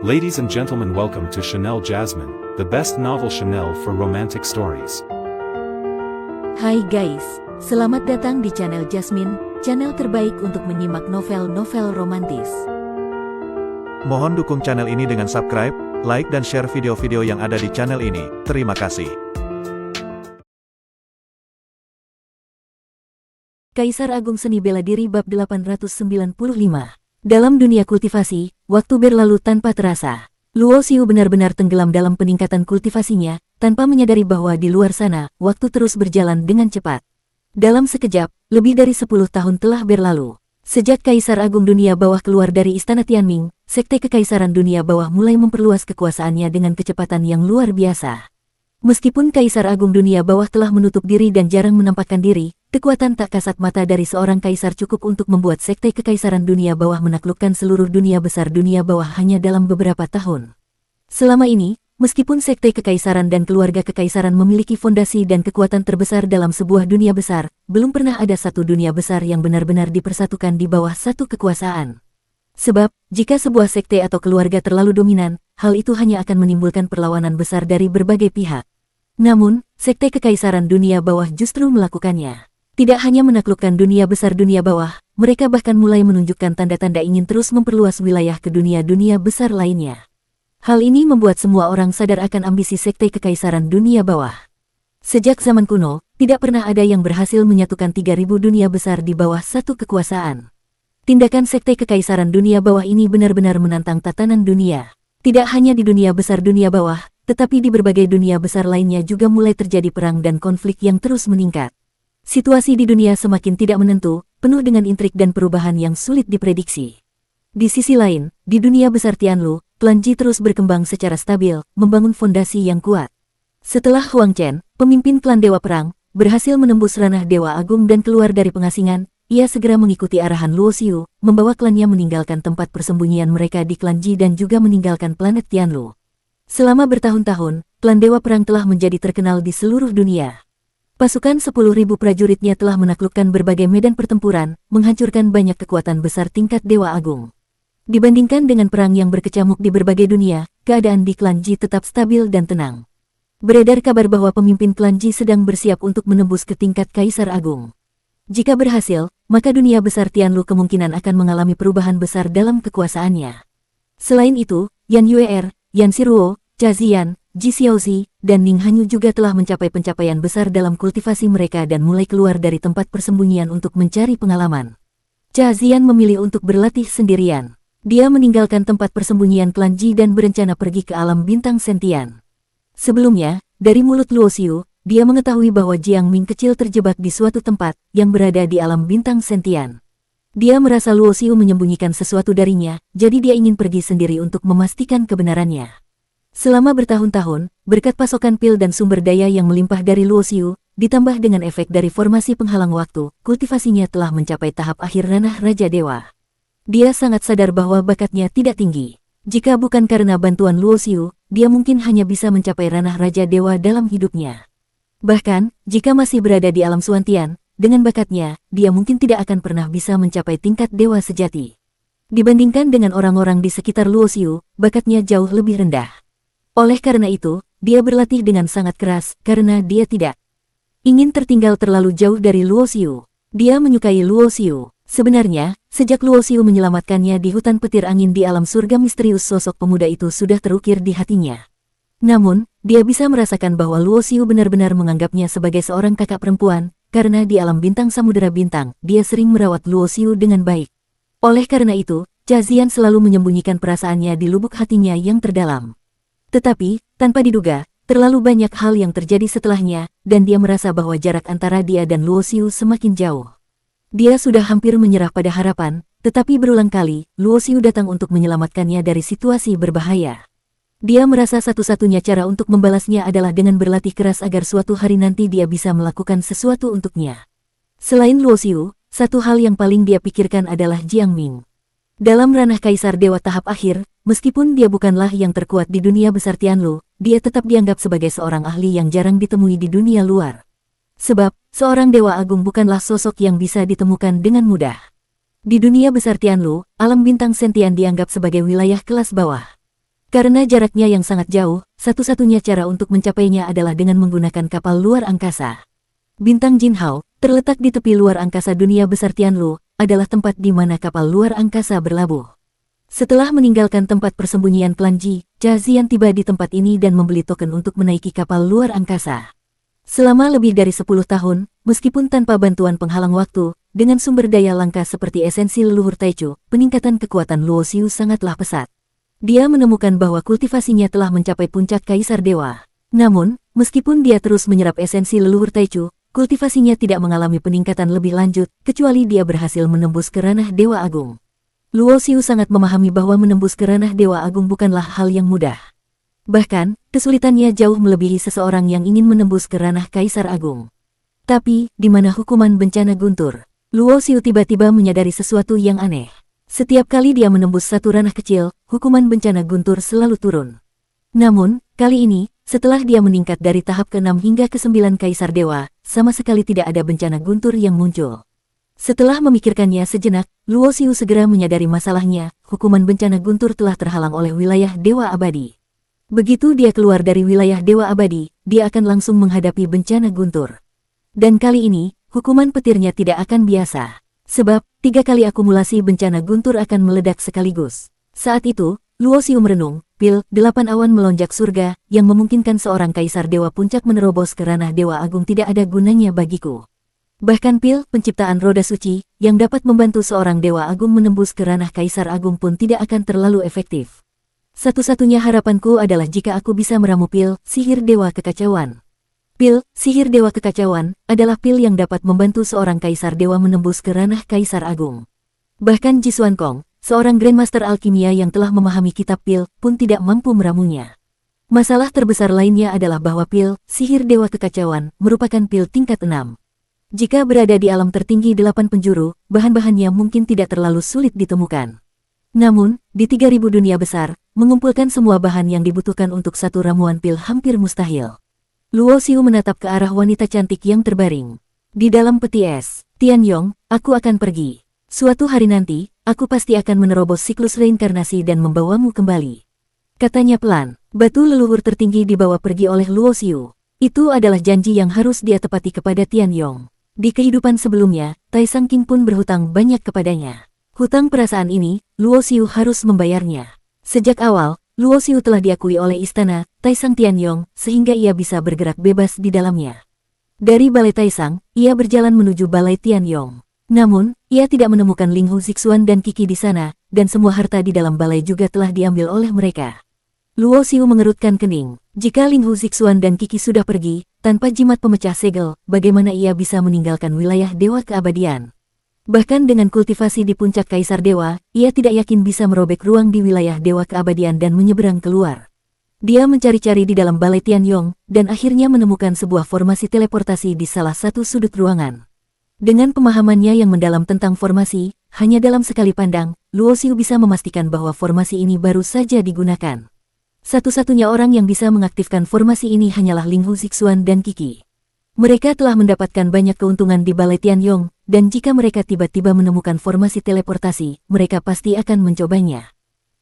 Ladies and gentlemen, welcome to Chanel Jasmine, the best novel Chanel for romantic stories. Hai guys, selamat datang di channel Jasmine, channel terbaik untuk menyimak novel-novel romantis. Mohon dukung channel ini dengan subscribe, like dan share video-video yang ada di channel ini. Terima kasih. Kaisar Agung Seni Bela Diri Bab 895. Dalam dunia kultivasi, waktu berlalu tanpa terasa. Luo Xiu benar-benar tenggelam dalam peningkatan kultivasinya, tanpa menyadari bahwa di luar sana, waktu terus berjalan dengan cepat. Dalam sekejap, lebih dari 10 tahun telah berlalu. Sejak Kaisar Agung Dunia Bawah keluar dari Istana Tianming, Sekte Kekaisaran Dunia Bawah mulai memperluas kekuasaannya dengan kecepatan yang luar biasa. Meskipun Kaisar Agung Dunia Bawah telah menutup diri dan jarang menampakkan diri, kekuatan tak kasat mata dari seorang kaisar cukup untuk membuat Sekte Kekaisaran Dunia Bawah menaklukkan seluruh dunia besar dunia bawah hanya dalam beberapa tahun. Selama ini, meskipun Sekte Kekaisaran dan keluarga kekaisaran memiliki fondasi dan kekuatan terbesar dalam sebuah dunia besar, belum pernah ada satu dunia besar yang benar-benar dipersatukan di bawah satu kekuasaan. Sebab, jika sebuah sekte atau keluarga terlalu dominan, hal itu hanya akan menimbulkan perlawanan besar dari berbagai pihak. Namun, Sekte Kekaisaran Dunia Bawah justru melakukannya. Tidak hanya menaklukkan dunia besar dunia bawah, mereka bahkan mulai menunjukkan tanda-tanda ingin terus memperluas wilayah ke dunia-dunia besar lainnya. Hal ini membuat semua orang sadar akan ambisi Sekte Kekaisaran Dunia Bawah. Sejak zaman kuno, tidak pernah ada yang berhasil menyatukan 3.000 dunia besar di bawah satu kekuasaan. Tindakan Sekte Kekaisaran Dunia Bawah ini benar-benar menantang tatanan dunia. Tidak hanya di dunia besar dunia bawah, tetapi di berbagai dunia besar lainnya juga mulai terjadi perang dan konflik yang terus meningkat. Situasi di dunia semakin tidak menentu, penuh dengan intrik dan perubahan yang sulit diprediksi. Di sisi lain, di dunia besar Tianlu, klan Ji terus berkembang secara stabil, membangun fondasi yang kuat. Setelah Huang Chen, pemimpin klan Dewa Perang, berhasil menembus ranah Dewa Agung dan keluar dari pengasingan, ia segera mengikuti arahan Luo Xiu, membawa klannya meninggalkan tempat persembunyian mereka di klan Ji dan juga meninggalkan planet Tianlu. Selama bertahun-tahun, klan Dewa Perang telah menjadi terkenal di seluruh dunia. Pasukan 10.000 prajuritnya telah menaklukkan berbagai medan pertempuran, menghancurkan banyak kekuatan besar tingkat Dewa Agung. Dibandingkan dengan perang yang berkecamuk di berbagai dunia, keadaan di klan Ji tetap stabil dan tenang. Beredar kabar bahwa pemimpin klan Ji sedang bersiap untuk menembus ke tingkat Kaisar Agung. Jika berhasil, maka dunia besar Tianlu kemungkinan akan mengalami perubahan besar dalam kekuasaannya. Selain itu, Yan Yue'er, Yan Siruo, Cha Ziyan, Ji Xiaozi, dan Ning Hanyu juga telah mencapai pencapaian besar dalam kultivasi mereka dan mulai keluar dari tempat persembunyian untuk mencari pengalaman. Cha Ziyan memilih untuk berlatih sendirian. Dia meninggalkan tempat persembunyian klan Ji dan berencana pergi ke alam bintang sentian. Sebelumnya, dari mulut Luo Xiu, dia mengetahui bahwa Jiang Ming kecil terjebak di suatu tempat yang berada di alam bintang sentian. Dia merasa Luo Xiu menyembunyikan sesuatu darinya, jadi dia ingin pergi sendiri untuk memastikan kebenarannya. Selama bertahun-tahun, berkat pasokan pil dan sumber daya yang melimpah dari Luo Xiu, ditambah dengan efek dari formasi penghalang waktu, kultivasinya telah mencapai tahap akhir ranah Raja Dewa. Dia sangat sadar bahwa bakatnya tidak tinggi. Jika bukan karena bantuan Luo Xiu, dia mungkin hanya bisa mencapai ranah Raja Dewa dalam hidupnya. Bahkan, jika masih berada di alam Suantian, dengan bakatnya, dia mungkin tidak akan pernah bisa mencapai tingkat dewa sejati. Dibandingkan dengan orang-orang di sekitar Luo Xiu, bakatnya jauh lebih rendah. Oleh karena itu, dia berlatih dengan sangat keras karena dia tidak ingin tertinggal terlalu jauh dari Luo Xiu. Dia menyukai Luo Xiu. Sebenarnya, sejak Luo Xiu menyelamatkannya di hutan petir angin di alam surga misterius, sosok pemuda itu sudah terukir di hatinya. Namun, dia bisa merasakan bahwa Luo Xiu benar-benar menganggapnya sebagai seorang kakak perempuan, karena di alam bintang Samudera Bintang, dia sering merawat Luo Xiu dengan baik. Oleh karena itu, Cha Ziyan selalu menyembunyikan perasaannya di lubuk hatinya yang terdalam. Tetapi, tanpa diduga, terlalu banyak hal yang terjadi setelahnya, dan dia merasa bahwa jarak antara dia dan Luo Xiu semakin jauh. Dia sudah hampir menyerah pada harapan, tetapi berulang kali, Luo Xiu datang untuk menyelamatkannya dari situasi berbahaya. Dia merasa satu-satunya cara untuk membalasnya adalah dengan berlatih keras agar suatu hari nanti dia bisa melakukan sesuatu untuknya. Selain Luo Xiu, satu hal yang paling dia pikirkan adalah Jiang Ming. Dalam ranah Kaisar Dewa tahap akhir, meskipun dia bukanlah yang terkuat di dunia besar Tianlu, dia tetap dianggap sebagai seorang ahli yang jarang ditemui di dunia luar. Sebab, seorang Dewa Agung bukanlah sosok yang bisa ditemukan dengan mudah. Di dunia besar Tianlu, alam bintang sentian dianggap sebagai wilayah kelas bawah. Karena jaraknya yang sangat jauh, satu-satunya cara untuk mencapainya adalah dengan menggunakan kapal luar angkasa. Bintang Jinhao, terletak di tepi luar angkasa dunia besar Tianlu, adalah tempat di mana kapal luar angkasa berlabuh. Setelah meninggalkan tempat persembunyian klan Ji, Jia Zian tiba di tempat ini dan membeli token untuk menaiki kapal luar angkasa. Selama lebih dari 10 tahun, meskipun tanpa bantuan penghalang waktu, dengan sumber daya langka seperti esensi leluhur Taichu, peningkatan kekuatan Luo Xiu sangatlah pesat. Dia menemukan bahwa kultivasinya telah mencapai puncak Kaisar Dewa. Namun, meskipun dia terus menyerap esensi leluhur Taichu, kultivasinya tidak mengalami peningkatan lebih lanjut, kecuali dia berhasil menembus ke ranah Dewa Agung. Luo Xiu sangat memahami bahwa menembus ke ranah Dewa Agung bukanlah hal yang mudah. Bahkan, kesulitannya jauh melebihi seseorang yang ingin menembus ke ranah Kaisar Agung. Tapi, di mana hukuman bencana guntur? Luo Xiu tiba-tiba menyadari sesuatu yang aneh. Setiap kali dia menembus satu ranah kecil, hukuman bencana guntur selalu turun. Namun, kali ini, setelah dia meningkat dari tahap ke-6 hingga ke-9 Kaisar Dewa, sama sekali tidak ada bencana guntur yang muncul. Setelah memikirkannya sejenak, Luo Xiu segera menyadari masalahnya, hukuman bencana guntur telah terhalang oleh wilayah Dewa Abadi. Begitu dia keluar dari wilayah Dewa Abadi, dia akan langsung menghadapi bencana guntur. Dan kali ini, hukuman petirnya tidak akan biasa. Sebab, 3 kali akumulasi bencana guntur akan meledak sekaligus. Saat itu, Luo Xiu merenung, 8 awan melonjak surga, yang memungkinkan seorang Kaisar Dewa Puncak menerobos ke ranah Dewa Agung tidak ada gunanya bagiku. Bahkan penciptaan roda suci, yang dapat membantu seorang Dewa Agung menembus ke ranah Kaisar Agung pun tidak akan terlalu efektif. Satu-satunya harapanku adalah jika aku bisa meramu sihir Dewa Kekacauan. Sihir Dewa Kekacauan, adalah yang dapat membantu seorang Kaisar Dewa menembus ke ranah Kaisar Agung. Bahkan Ji Xuankong, seorang Grandmaster Alkimia yang telah memahami kitab pun tidak mampu meramunya. Masalah terbesar lainnya adalah bahwa sihir Dewa Kekacauan, merupakan tingkat 6. Jika berada di alam tertinggi 8 penjuru, bahan-bahannya mungkin tidak terlalu sulit ditemukan. Namun, di 3000 dunia besar, mengumpulkan semua bahan yang dibutuhkan untuk satu ramuan hampir mustahil. Luo Xiu menatap ke arah wanita cantik yang terbaring. Di dalam peti es, Tianyong, aku akan pergi. Suatu hari nanti, aku pasti akan menerobos siklus reinkarnasi dan membawamu kembali. Katanya pelan, batu leluhur tertinggi dibawa pergi oleh Luo Xiu. Itu adalah janji yang harus dia tepati kepada Tianyong. Di kehidupan sebelumnya, Tai Sang King pun berhutang banyak kepadanya. Hutang perasaan ini, Luo Xiu harus membayarnya. Sejak awal, Luo Xiu telah diakui oleh istana Tai Sang Tianyong, sehingga ia bisa bergerak bebas di dalamnya. Dari Balai Tai Sang, ia berjalan menuju Balai Tianyong. Namun, ia tidak menemukan Ling Hu Zixuan dan Qi Qi di sana, dan semua harta di dalam balai juga telah diambil oleh mereka. Luo Xiu mengerutkan kening. Jika Ling Hu Zixuan dan Qi Qi sudah pergi, tanpa jimat pemecah segel, bagaimana ia bisa meninggalkan wilayah Dewa Keabadian? Bahkan dengan kultivasi di puncak Kaisar Dewa, ia tidak yakin bisa merobek ruang di wilayah Dewa Keabadian dan menyeberang keluar. Dia mencari-cari di dalam Balai Tianyong, dan akhirnya menemukan sebuah formasi teleportasi di salah satu sudut ruangan. Dengan pemahamannya yang mendalam tentang formasi, hanya dalam sekali pandang, Luo Xiu bisa memastikan bahwa formasi ini baru saja digunakan. Satu-satunya orang yang bisa mengaktifkan formasi ini hanyalah Ling Hu Zixuan dan Qi Qi. Mereka telah mendapatkan banyak keuntungan di Balai Tianyong, dan jika mereka tiba-tiba menemukan formasi teleportasi, mereka pasti akan mencobanya.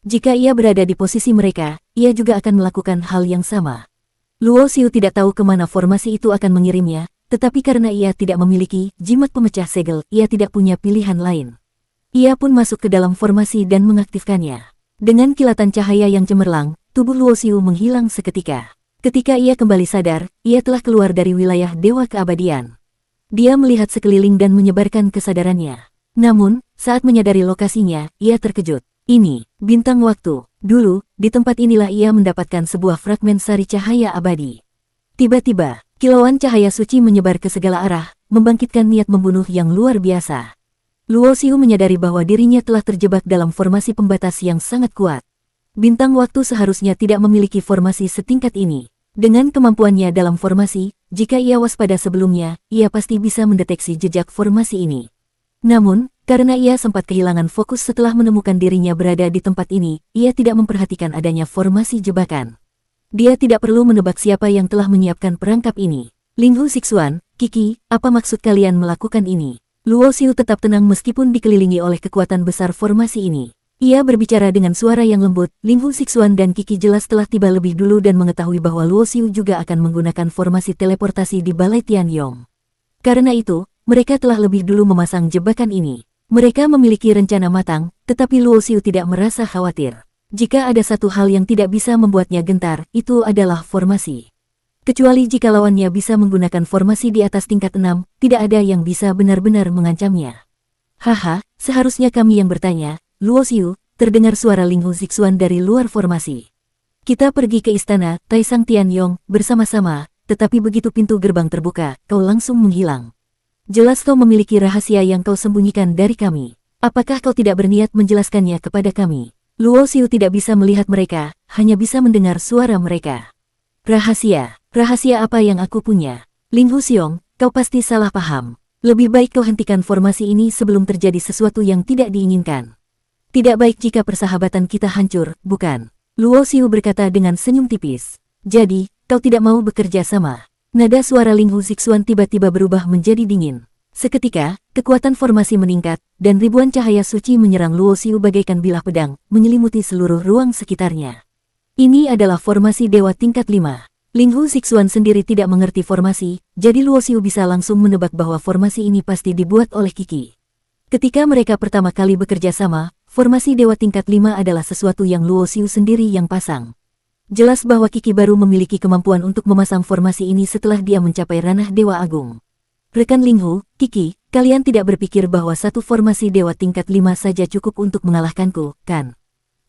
Jika ia berada di posisi mereka, ia juga akan melakukan hal yang sama. Luo Xiu tidak tahu kemana formasi itu akan mengirimnya, tetapi karena ia tidak memiliki jimat pemecah segel, ia tidak punya pilihan lain. Ia pun masuk ke dalam formasi dan mengaktifkannya. Dengan kilatan cahaya yang cemerlang, tubuh Luo Xiu menghilang seketika. Ketika ia kembali sadar, ia telah keluar dari wilayah Dewa Keabadian. Dia melihat sekeliling dan menyebarkan kesadarannya. Namun, saat menyadari lokasinya, ia terkejut. Ini, bintang waktu. Dulu, di tempat inilah ia mendapatkan sebuah fragmen sari cahaya abadi. Tiba-tiba, kilauan cahaya suci menyebar ke segala arah, membangkitkan niat membunuh yang luar biasa. Luo Xiu menyadari bahwa dirinya telah terjebak dalam formasi pembatas yang sangat kuat. Bintang waktu seharusnya tidak memiliki formasi setingkat ini. Dengan kemampuannya dalam formasi, jika ia waspada sebelumnya, ia pasti bisa mendeteksi jejak formasi ini. Namun, karena ia sempat kehilangan fokus setelah menemukan dirinya berada di tempat ini, ia tidak memperhatikan adanya formasi jebakan. Dia tidak perlu menebak siapa yang telah menyiapkan perangkap ini. Ling Hu Zixuan, Qi Qi, apa maksud kalian melakukan ini? Luo Xiu tetap tenang meskipun dikelilingi oleh kekuatan besar formasi ini. Ia berbicara dengan suara yang lembut. Ling Hu Sixuan dan Kiki jelas telah tiba lebih dulu dan mengetahui bahwa Luo Xiu juga akan menggunakan formasi teleportasi di Balai Tianyong. Karena itu, mereka telah lebih dulu memasang jebakan ini. Mereka memiliki rencana matang, tetapi Luo Xiu tidak merasa khawatir. Jika ada satu hal yang tidak bisa membuatnya gentar, itu adalah formasi. Kecuali jika lawannya bisa menggunakan formasi di atas tingkat 6, tidak ada yang bisa benar-benar mengancamnya. Haha, seharusnya kami yang bertanya. Luo Xiu, terdengar suara Ling Hu Sixuan dari luar formasi. Kita pergi ke istana Taisang Tianyong bersama-sama, tetapi begitu pintu gerbang terbuka, kau langsung menghilang. Jelas kau memiliki rahasia yang kau sembunyikan dari kami. Apakah kau tidak berniat menjelaskannya kepada kami? Luo Xiu tidak bisa melihat mereka, hanya bisa mendengar suara mereka. Rahasia? Rahasia apa yang aku punya? Ling Hu Xiong, kau pasti salah paham. Lebih baik kau hentikan formasi ini sebelum terjadi sesuatu yang tidak diinginkan. Tidak baik jika persahabatan kita hancur, bukan? Luo Xiu berkata dengan senyum tipis. Jadi, kau tidak mau bekerja sama? Nada suara Ling Hu Sixuan tiba-tiba berubah menjadi dingin. Seketika, kekuatan formasi meningkat, dan ribuan cahaya suci menyerang Luo Xiu bagaikan bilah pedang, menyelimuti seluruh ruang sekitarnya. Ini adalah formasi Dewa tingkat 5. Ling Hu Sixuan sendiri tidak mengerti formasi, jadi Luo Xiu bisa langsung menebak bahwa formasi ini pasti dibuat oleh Kiki. Ketika mereka pertama kali bekerja sama, formasi Dewa tingkat 5 adalah sesuatu yang Luo Xiu sendiri yang pasang. Jelas bahwa Kiki baru memiliki kemampuan untuk memasang formasi ini setelah dia mencapai ranah Dewa Agung. Rekan Ling Hu, Kiki, kalian tidak berpikir bahwa satu formasi Dewa tingkat 5 saja cukup untuk mengalahkanku, kan?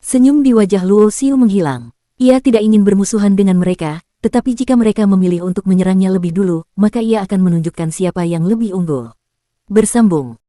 Senyum di wajah Luo Xiu menghilang. Ia tidak ingin bermusuhan dengan mereka, tetapi jika mereka memilih untuk menyerangnya lebih dulu, maka ia akan menunjukkan siapa yang lebih unggul. Bersambung.